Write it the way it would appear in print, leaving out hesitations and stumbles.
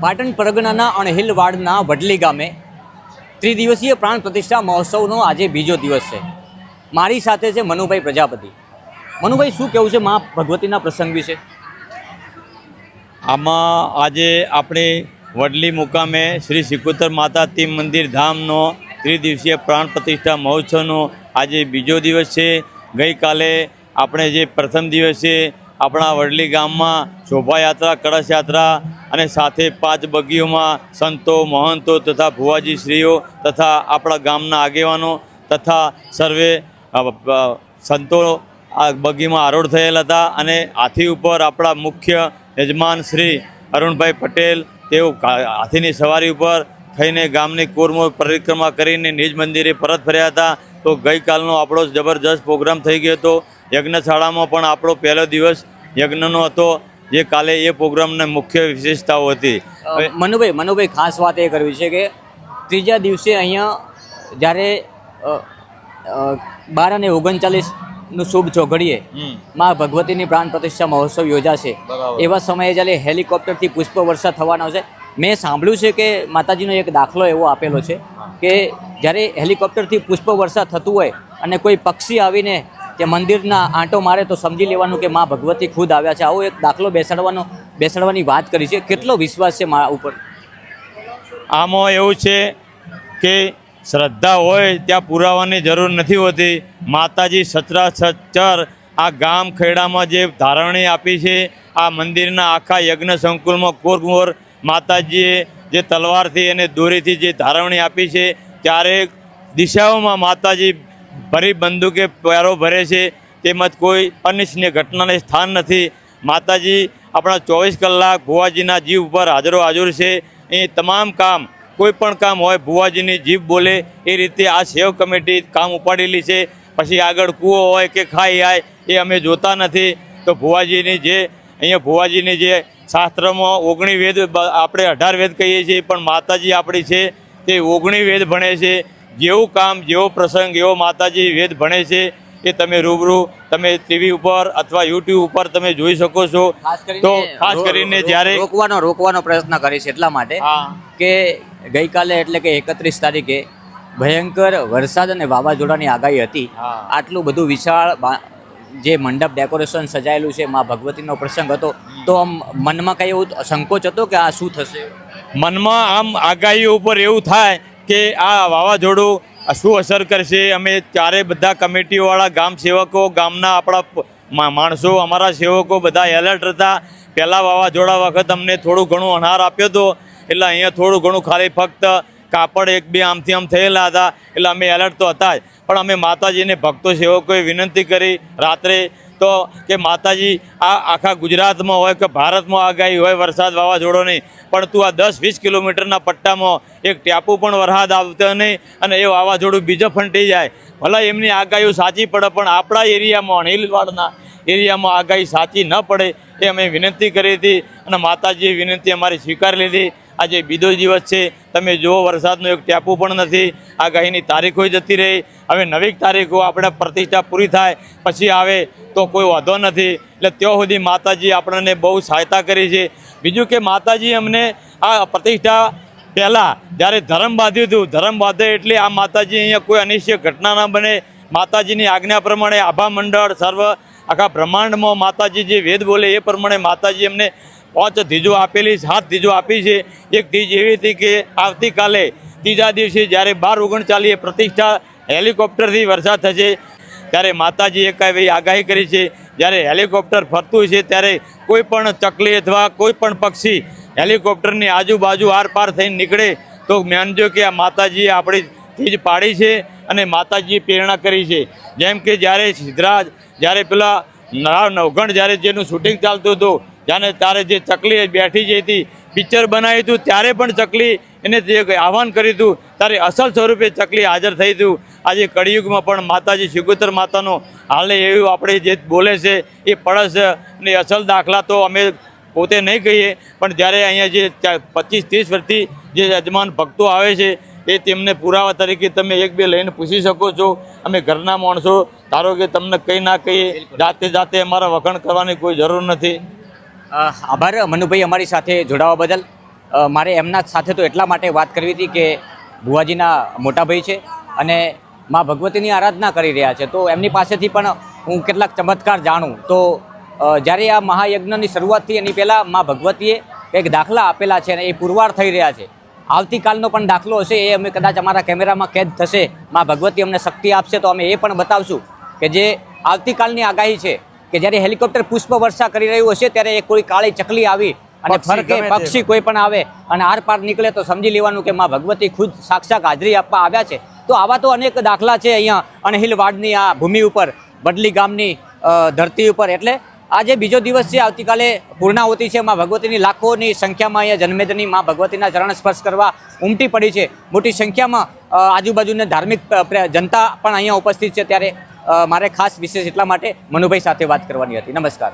પાટણ પરગણાના અણહિલવાડના વડલી ગામે ત્રિદિવસીય પ્રાણ પ્રતિષ્ઠા મહોત્સવનો આજે બીજો દિવસ છે। મારી સાથે છે મનુભાઈ પ્રજાપતિ। મનુભાઈ, શું કહેવું છે મા ભગવતીના પ્રસંગ વિશે? આમાં આજે આપણે વડલી મુકામે શ્રી સિકોતર માતા તીમ મંદિર ધામનો ત્રિદિવસીય પ્રાણ પ્રતિષ્ઠા મહોત્સવનો આજે બીજો દિવસ છે। ગઈકાલે આપણે જે પ્રથમ દિવસે આપણા વડલી ગામમાં શોભાયાત્રા, કળશ યાત્રા અને સાથે 5 બગીઓમાં સંતો, મહંતો તથા ભુવાજી શ્રીઓ તથા આપણા ગામના આગેવાનો તથા સર્વે સંતો આ બગીમાં આરૂઢ થયેલ હતા અને હાથી ઉપર આપણા મુખ્ય યજમાન શ્રી અરુણભાઈ પટેલ તેઓ હાથીની સવારી ઉપર થઈને ગામની કોરમોર પરિક્રમા કરીને નિજ મંદિરે પરત ફર્યા હતા। તો ગઈકાલનો આપણો જબરજસ્ત પ્રોગ્રામ થઈ ગયો હતો। યજ્ઞશાળામાં પણ આપણો પહેલો દિવસ યજ્ઞનો હતો, જે કાલે એ પ્રોગ્રામની મુખ્ય વિશેષતાઓ હતી। મનુભાઈ ખાસ વાત એ કરવી છે કે ત્રીજા દિવસે અહીંયા જ્યારે 12 અને 39નું શુભ ચોઘડીએ માં ભગવતીની પ્રાણ પ્રતિષ્ઠા મહોત્સવ યોજાશે। એવા સમયે જ્યારે હેલિકોપ્ટરથી પુષ્પ વર્ષા થવાનો છે, મેં સાંભળ્યું છે કે માતાજીનો એક દાખલો એવો આપેલો છે કે જ્યારે હેલિકોપ્ટરથી પુષ્પ વર્ષા થતું હોય અને કોઈ પક્ષી આવીને તે મંદિરના આંટો મારે તો સમજી લેવાનું કે મા ભગવતી ખુદ આવ્યા છે। આવો એક દાખલો બેસાડવાની વાત કરી છે। કેટલો વિશ્વાસ છે મા ઉપર? આમાં એવું છે કે શ્રદ્ધા હોય ત્યાં પુરાવાની જરૂર નથી હોતી। માતાજી સચરાચર આ ગામ ખેડામાં જે ધારણી આપી છે, આ મંદિરના આખા યજ્ઞ સંકુલમાં કોરમોર માતાજીએ જે તલવારથી અને દોરીથી જે ધારણી આપી છે, ત્યારે દિશાઓમાં માતાજી ભરી બંદૂકે પ્યારો ભરે છે। તેમજ કોઈ અનિચ્છનીય ઘટનાને સ્થાન નથી। માતાજી આપણા 24 કલાક ભુવાજીના જીવ ઉપર હાજર છે। એ તમામ કામ, કોઈ પણ કામ હોય ભુવાજીની જીભ બોલે એ રીતે આ સેવ કમિટી કામ ઉપાડેલી છે। પછી આગળ કૂવો હોય કે ખાઈ આય એ અમે જોતા નથી। તો ભુવાજીની જે અહીંયા ભુવાજીની જે શાસ્ત્રમાં 19 વેદ, આપણે 18 વેદ કહીએ છીએ, પણ માતાજી આપણી છે તે 19 વેદ ભણે છે। જેવું કામ, જેવો પ્રસંગ, એવો માતાજી વેદ ભણે છે। એ તમે રૂબરૂ તમે ટીવી ઉપર અથવા યુટ્યુબ ઉપર તમે જોઈ શકો છો। તો ખાસ કરીને જ્યારે રોકવાનો પ્રયત્ન કરીશ એટલા માટે કે ગઈકાલે એટલે કે 31 તારીખે ભયંકર વરસાદ અને વાવાઝોડાની આગાહી હતી। આટલું બધું વિશાળ જે મંડપ ડેકોરેશન સજાયેલું છે, મા ભગવતીનો પ્રસંગ હતો, તો આમ મનમાં કઈ એવું સંકોચ હતો કે આ શું થશે? મનમાં આમ આગાહીઓ ઉપર એવું થાય કે આ વાવાઝોડું શું અસર કરશે। અમે ત્યારે બધા કમિટીવાળા, ગામ સેવકો, ગામના આપણા માણસો, અમારા સેવકો બધા એલર્ટ હતા। પહેલાં વાવાઝોડા વખત અમને થોડું ઘણું અનાર આપ્યો હતો, એટલે અહીંયા થોડું ઘણું ખાલી ફક્ત કાપડ 1-2 આમથી આમ થયેલા હતા, એટલે અમે એલર્ટ તો હતા જ। પણ અમે માતાજીને ભક્તો સેવકોએ વિનંતી કરી રાત્રે તો કે માતાજી આ આખા ગુજરાતમાં હોય કે ભારતમાં આગાહી હોય વરસાદ વાવાઝોડોની, પણ તું આ 10-20 કિલોમીટરના પટ્ટામાં એક ટેપુ પણ વરસાદ આવતો નહીં અને એ વાવાઝોડું બીજો ફંટી જાય। ભલે એમની આગાહીઓ સાચી પડે, પણ આપણા એરિયામાં, અણહિલવાડના એરિયામાં આગાહી સાચી ન પડે એ અમે વિનંતી કરી હતી અને માતાજીએ વિનંતી અમારી સ્વીકારી લીધી। આજે બીજો દિવસ છે, તમે જુઓ વરસાદનું એક ટેપુ પણ નથી। આગાહીની તારીખો જતી રહી। હવે નવી તારીખો આપણે પ્રતિષ્ઠા પૂરી થાય પછી આવે તો કોઈ વાંધો નથી। એટલે ત્યાં સુધી માતાજી આપણને બહુ સહાયતા કરી છે। બીજું કે માતાજી અમને આ પ્રતિષ્ઠા પહેલાં જ્યારે ધર્મ બાંધ્યું હતું, ધર્મ બાંધે એટલે આ માતાજી અહીંયા કોઈ અનિશ્ચિત ઘટના ન બને, માતાજીની આજ્ઞા પ્રમાણે આભા મંડળ સર્વ આખા બ્રહ્માંડમાં માતાજી જે વેદ બોલે એ પ્રમાણે માતાજી અમને 5 ધીજો આપેલી, 7 ધીજો આપી છે। એક ધીજ એવી હતી કે આવતીકાલે ત્રીજા દિવસે જ્યારે 12-39 પ્રતિષ્ઠા હેલિકોપ્ટરથી વરસાદ થશે, ત્યારે માતાજીએ એવી આગાહી કરી છે, જ્યારે હેલિકોપ્ટર ફરતું છે ત્યારે કોઈ પણ ચકલી અથવા કોઈ પણ પક્ષી હેલિકોપ્ટરની આજુબાજુ આરપાર થઈને નીકળે તો માનજો કે આ માતાજીએ આપણી ધીજ પાડી છે અને માતાજીએ પ્રેરણા કરી છે। જેમ કે જ્યારે સિદ્ધરાજ, જ્યારે પેલા નવગણ જ્યારે જેનું શૂટિંગ ચાલતું હતું, ત્યારે જે ચકલી બેઠી જઈ હતી, પિક્ચર બનાવ્યું હતું, ત્યારે પણ ચકલી એને જે આહવાન કર્યું હતું ત્યારે અસલ સ્વરૂપે ચકલી હાજર થઈ હતું। આજે કળિયુગમાં પણ માતાજી સિકોતર માતાનો હાલે એવું આપણે જે બોલે છે એ પડસ ને અસલ દાખલા તો અમે પોતે નહીં કહીએ, પણ જ્યારે અહીંયા જે 25-30 વર્ષથી જે યજમાન ભક્તો આવે છે એ તેમને પુરાવા તરીકે તમે 1-2 લઈને પૂછી શકો છો। અમે ઘરના માણસો, ધારો કે તમને કંઈ ના કહીએ, જાતે અમારા વખાણ કરવાની કોઈ જરૂર નથી। આભાર મનુભાઈ અમારી સાથે જોડાવા બદલ। મારે એમના સાથે તો એટલા માટે વાત કરવી હતી કે ભુવાજીના મોટા ભાઈ છે અને મા ભગવતીની આરાધના કરી રહ્યા છે, તો એમની પાસેથી પણ હું કેટલાક ચમત્કાર જાણું. તો જ્યારે આ મહાયજ્ઞની શરૂઆત થઈ એની પહેલાં મા ભગવતીએ કંઈક દાખલા આપેલા છે અને એ પુરવાર થઈ રહ્યા છે. આવતીકાલનો પણ દાખલો હશે, એ અમે કદાચ અમારા કેમેરામાં કેદ થશે, મા ભગવતી અમને શક્તિ આપશે તો અમે એ પણ બતાવશું કે જે આવતીકાલની આગાહી છે કે જ્યારે હેલિકોપ્ટર પુષ્પ વર્ષા કરી રહ્યું હશે ત્યારે એ કોઈ કાળી ચકલી આવી અને ફરકે પક્ષી કોઈ પણ આવે અને આર પાર નીકળે તો સમજી લેવાનું કે મા ભગવતી ખુદ સાક્ષાત હાજરી આપવા આવ્યા છે. તો આવા તો અનેક દાખલા છે અહીંયા અણહિલવાડની આ ભૂમિ ઉપર, બડલી ગામની ધરતી ઉપર. એટલે આજે બીજો દિવસ છે, આવતીકાલે પૂર્ણાહુતિ છે. મા ભગવતીની લાખોની સંખ્યામાં અહીંયા જન્મેદની મા ભગવતીના ચરણ સ્પર્શ કરવા ઉમટી પડી છે. મોટી સંખ્યામાં આજુબાજુની ધાર્મિક જનતા પણ અહીંયા ઉપસ્થિત છે. ત્યારે મારે ખાસ વિશેષ એટલા માટે મનુભાઈ સાથે વાત કરવાની હતી. નમસ્કાર.